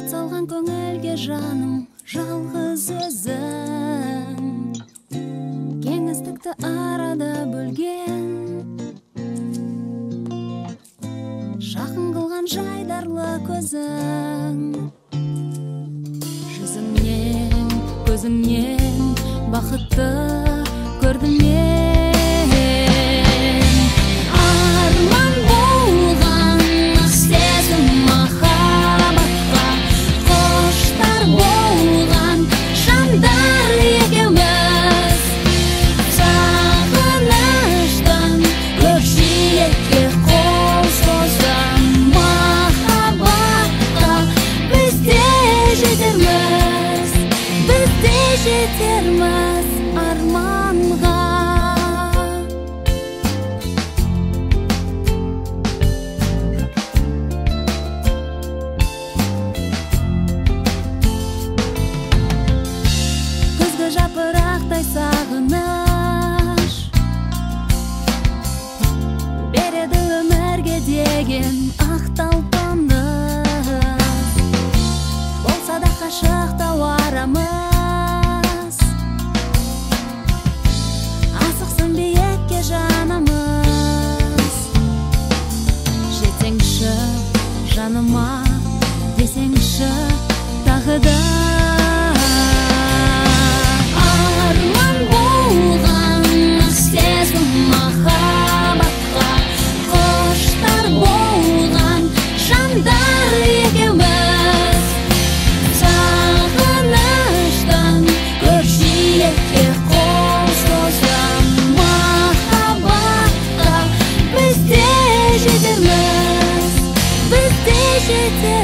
От салған көңілге жаным жалғыз өзің, кеңістікті арада бөлген, жақын қылған жайдарлы көзің. Жүзіңнен, көзіңнен бақытты көрдім мен. Арман болған сезім махаббатқа құштар болған жандар екеуміз. Сағыныштан көкжиекке қол созған махаббатқа біз де жетерміз, біз де жетерміз арманға. Күзгі жапырақтай сағыныш береді өмірге деген ақ талпыныс. Болса да қашықтау арамыз, асықсын биікке жанымыз. Жетсеңші жаныма, десеңші тағы да. Арман болған сезім махаббатқа құштар болған жандар екеуміз. Сағыныштан көкжиекке қол созған махаббатқа біз де жетерміз, біз де жетерміз.